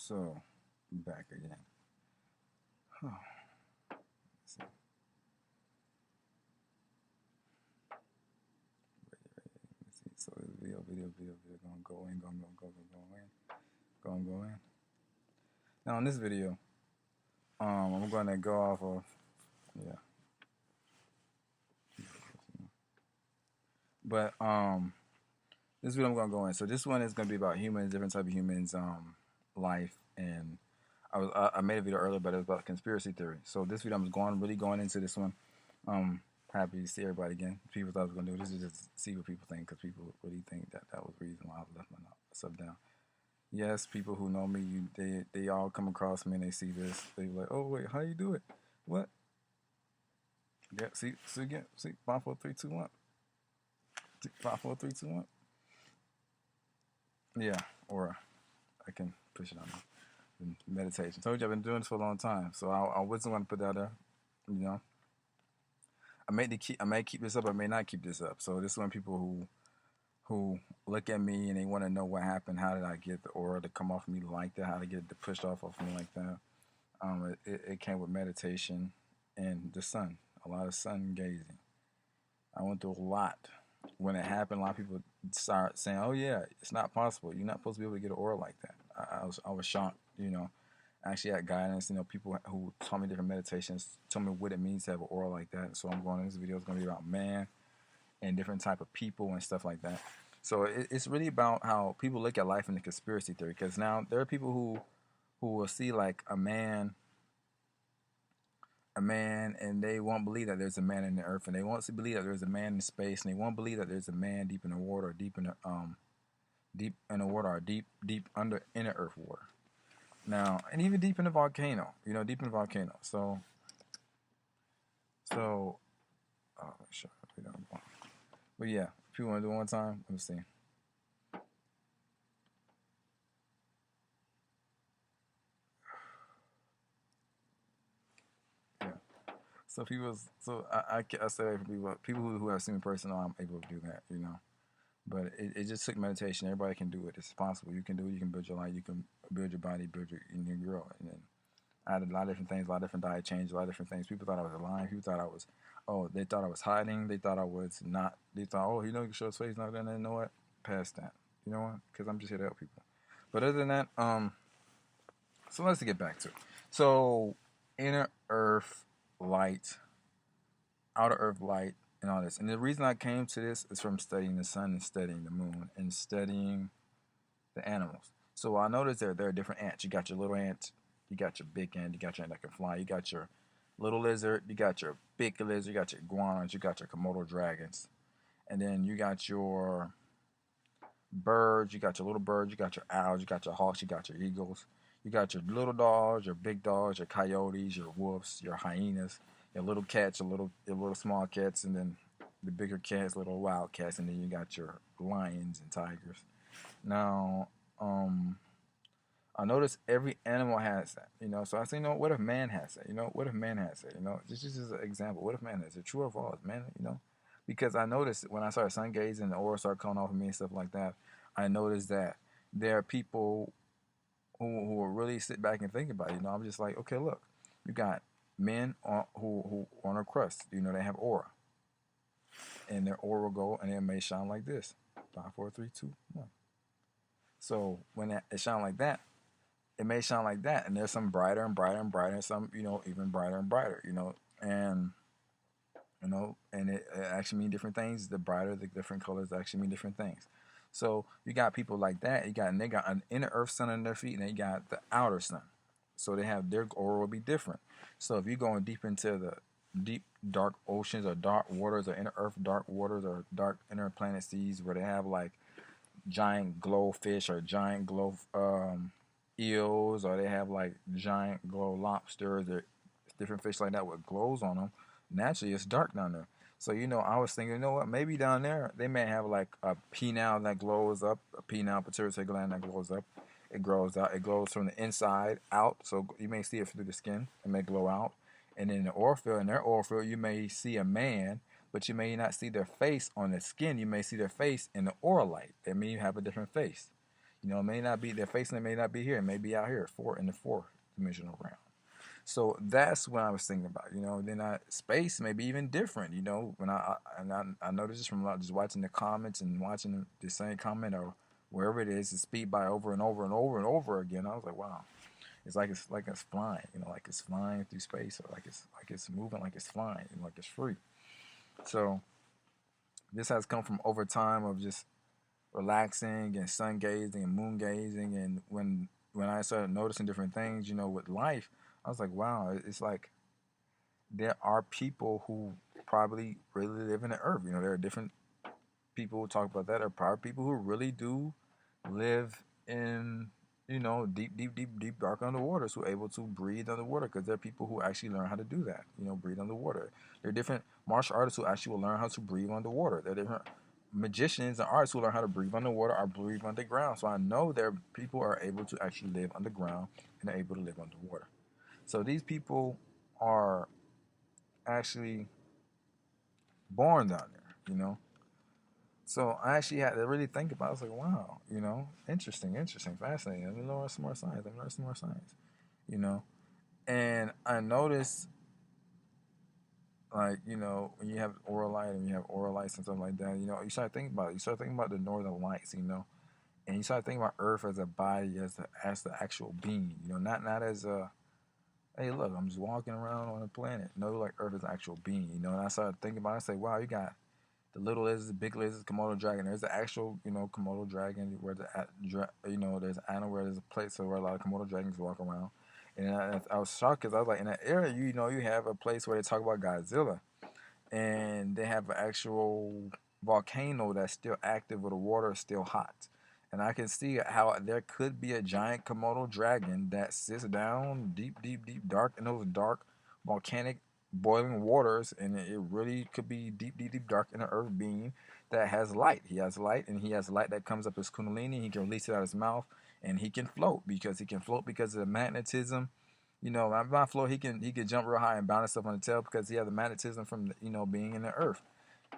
So, back again. Oh, let's see. Let's see. So this video gonna go in, gonna go in. Now in this video, I'm gonna go off of yeah. But this video I'm gonna go in. So this one is gonna be about humans, different type of humans, life, and I made a video earlier, but it was about conspiracy theory. So this video I'm really going into this one. Happy to see everybody again. People thought I was gonna do this is just see what people think, because people really think that was the reason why I left my sub down. Yes, people who know me, they all come across me and they see this. They like, oh wait, how you do it? What? Yeah, see again, see 5, 4, 3, 2, 1. 5, 4, 3, 2, 1. Yeah, or I can push it on meditation. Told you I've been doing this for a long time, so I wasn't going to put that there. You know, I may keep this up, I may not keep this up. So this is when people who look at me and they want to know what happened. How did I get the aura to come off me like that? How to get it to push off of me like that? It came with meditation and the sun. A lot of sun gazing. I went through a lot. When it happened, a lot of people start saying, "Oh yeah, it's not possible. You're not supposed to be able to get an aura like that." I was shocked. You know, I actually had guidance. You know, people who taught me different meditations told me what it means to have an aura like that. So I'm going. This video is going to be about man and different type of people and stuff like that. So it's really about how people look at life in the conspiracy theory. Because now there are people who will see like a man, and they won't believe that there's a man in the earth, and they won't believe that there's a man in space, and they won't believe that there's a man deep in the water, or deep in the water, or deep under in the earth water. Now, and even deep in the volcano, deep in the volcano. So, sure, but yeah, if you want to do it one time, let me see. I say for people who have seen me personally, I'm able to do that, But it just took meditation. Everybody can do it. It's possible. You can do it. You can build your life. You can build your body, build your girl. And then I had a lot of different things, a lot of different diet changes, a lot of different things. People thought I was lying. People thought they thought I was hiding. They thought I was not. They thought, oh, you know, you can show his face. No, then you know what? Past that. You know what? Because I'm just here to help people. But other than that, so let's get back to it. So, inner earth light, outer earth light, and all this. And the reason I came to this is from studying the sun and studying the moon and studying the animals. So I noticed there are different ants. You got your little ant, you got your big ant, you got your ant that can fly, you got your little lizard, you got your big lizard, you got your iguanas, you got your Komodo dragons, and then you got your birds, you got your little birds, you got your owls, you got your hawks, you got your eagles, you got your little dogs, your big dogs, your coyotes, your wolves, your hyenas, your little cats, your little small cats, and then the bigger cats, little wild cats, and then you got your lions and tigers. Now, I notice every animal has that, So I say, what if man has that? What if man has that? This is just an example. What if man has it? True or false, man? Because I noticed when I started sun gazing and the aura started coming off of me and stuff like that, I noticed that there are people who will really sit back and think about it. I'm just like, okay, look, you got men who on a crust. They have aura, and their aura will go and it may shine like this: 5, 4, 3, 2, 1. So when it shine like that, it may shine like that, and there's some brighter and brighter and brighter, and some even brighter and brighter, and and it actually mean different things. The brighter, the different colors actually mean different things. So you got people like that. They got an inner earth sun on their feet, and they got the outer sun. So they have their aura will be different. So if you're going deep into the deep dark oceans or dark waters or inner earth dark waters or dark inner planet seas where they have like giant glowfish or giant glow eels, or they have like giant glow lobsters or different fish like that with glows on them. Naturally, it's dark down there. So I was thinking, what? Maybe down there they may have like a penile that glows up, a penile pituitary gland that glows up. It grows out. It glows from the inside out, so you may see it through the skin. It may glow out, and in the aura field, you may see a man, but you may not see their face on the skin. You may see their face in the aura light. That means you have a different face. You know, it may not be they're facing it may not be here, it may be out here, in the fourth dimensional realm. So that's what I was thinking about. You know, then space may be even different. You know, when I noticed this from a lot, just watching the comments and watching the same comment or wherever it is, speed by over and over and over and over again. I was like, wow, it's like it's flying. You know, like it's flying through space, or like it's moving, like it's flying, like it's free. So this has come from over time of just relaxing and sun gazing and moon gazing, and when I started noticing different things, you know, with life, I was like, wow, it's like there are people who probably really live in the earth. You know, there are different people who talk about that. There are probably people who really do live in, you know, deep, deep, deep, deep, dark underwater, who are able to breathe underwater, because there are people who actually learn how to do that. You know, breathe underwater. There are different martial artists who actually will learn how to breathe underwater. There are different magicians and artists who learn how to breathe underwater or breathe underground. So I know there are people who are able to actually live underground and are able to live underwater. So these people are actually born down there, you know. So I actually had to really think about it. I was like, wow, you know, interesting, interesting, fascinating. Let me learn some more science. Let me learn some more science, you know. And I noticed, like, you know, when you have oral light and you have oral lights and stuff like that, you know, you start thinking about it. You start thinking about the northern lights, you know, and you start thinking about Earth as a body, as the actual being, you know, not as a hey, look, I'm just walking around on a planet. No, like Earth is an actual being, you know. And I started thinking about it. I say, wow, you got the little lizards, the big lizards, Komodo dragon. There's the actual, you know, Komodo dragon where you know, there's an island where there's a place where a lot of Komodo dragons walk around. And I was shocked because I was like, in that area, you know, you have a place where they talk about Godzilla, and they have an actual volcano that's still active, where the water is still hot. And I can see how there could be a giant Komodo dragon that sits down deep, deep, deep, dark in those dark volcanic boiling waters, and it really could be deep, deep, deep, dark in the earth being that has light. He has light, and he has light that comes up his kundalini. He can release it out of his mouth, and he can float because of the magnetism. You know, my float, he can jump real high and bounce stuff on the tail because he has the magnetism from you know, being in the earth.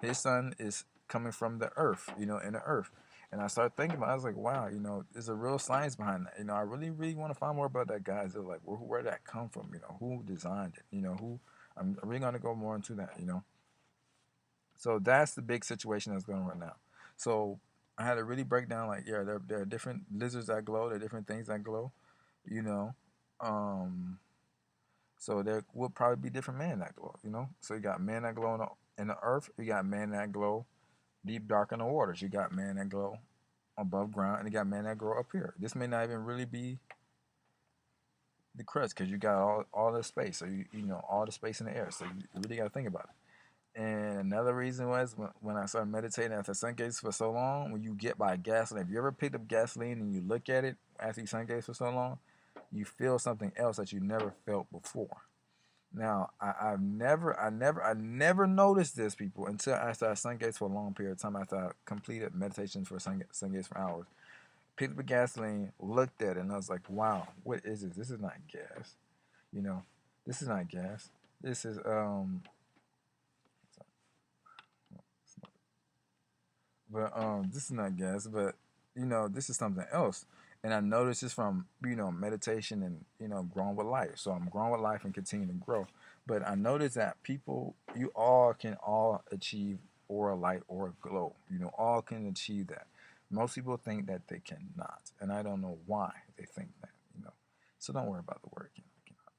His sun is coming from the earth, you know, in the earth. And I started thinking about it. I was like, wow, you know, there's a real science behind that. You know, I really, really want to find more about that guy. So like, where did that come from? You know, who designed it? You know, who? I'm really going to go more into that. You know, so that's the big situation that's going on right now. So I had to really break down, like, yeah, there are different lizards that glow. There are different things that glow. You know, um, so there will probably be different men that glow. You know, so you got men that glow in the earth. You got men that glow deep dark in the waters. You got men that glow above ground, and you got men that grow up here. This may not even really be the crust because you got all the space. So you know all the space in the air. So you really got to think about it. And another reason was when I started meditating after sun gates for so long. When you get by gasoline, if you ever picked up gasoline and you look at it after you sun gates for so long, you feel something else that you never felt before. Now, I never noticed this, people, until after I sun gates for a long period of time. After I completed meditations for sun gates for hours, picked up a gasoline, looked at it, and I was like, "Wow, what is this? This is not gas. You know, this is not gas. This is but this is not gas. But you know, this is something else." And I noticed this from you know meditation and you know growing with life. So I'm growing with life and continuing to grow. But I noticed that people, you all can all achieve aura light or glow. You know, all can achieve that. Most people think that they cannot, and I don't know why they think that. You know, so don't worry about the word.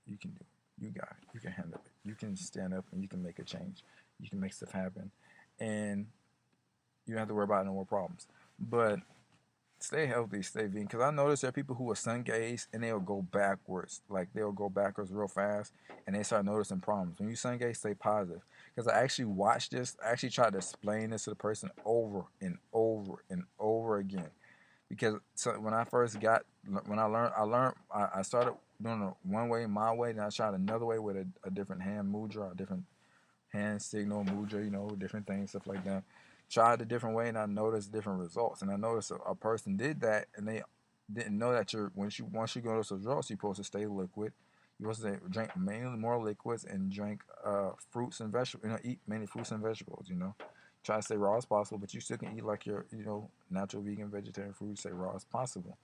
You can do it. You got it. You can handle it. You can stand up and you can make a change. You can make stuff happen, and you don't have to worry about no more problems. But stay healthy, stay vegan. Because I noticed there are people who will sun gaze and they'll go backwards. Like they'll go backwards real fast and they start noticing problems. When you sun gaze, stay positive. Because I actually watched this. I actually tried to explain this to the person over and over and over again. Because so when I first got, when I started doing it one way, my way, then I tried another way with a different hand mudra, a different hand signal mudra, you know, different things, stuff like that. Tried a different way, and I noticed different results. And I noticed a person did that, and they didn't know that once you go to those results, you're supposed to stay liquid. You're supposed to drink mainly more liquids and drink fruits and vegetables. You know, eat mainly fruits and vegetables. You know, Try to stay raw as possible, but you still can eat like your, natural vegan, vegetarian food. Stay raw as possible.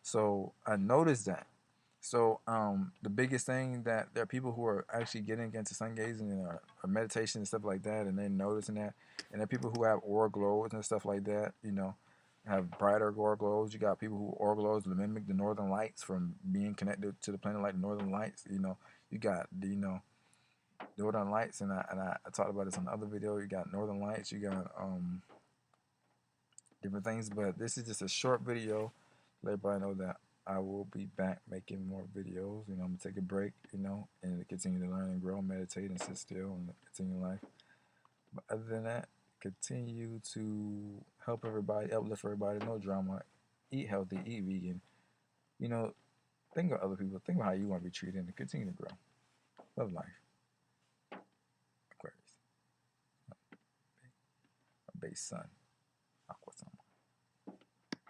So I noticed that. So the biggest thing that there are people who are actually getting into sun gazing and or meditation and stuff like that, and they're noticing that. And there are people who have aura glows and stuff like that. Have brighter aura glows. You got people who aura glows mimic the northern lights from being connected to the planet like the northern lights. You got the northern lights, and I talked about this in another video. You got northern lights. You got different things, but this is just a short video. Let everybody know that I will be back making more videos. I'm gonna take a break, and continue to learn and grow, meditate, and sit still, and continue life. But other than that, continue to help everybody, uplift everybody, no drama, eat healthy, eat vegan. Think of other people, think of how you want to be treated, and continue to grow. Love life. Aquarius, my base sun.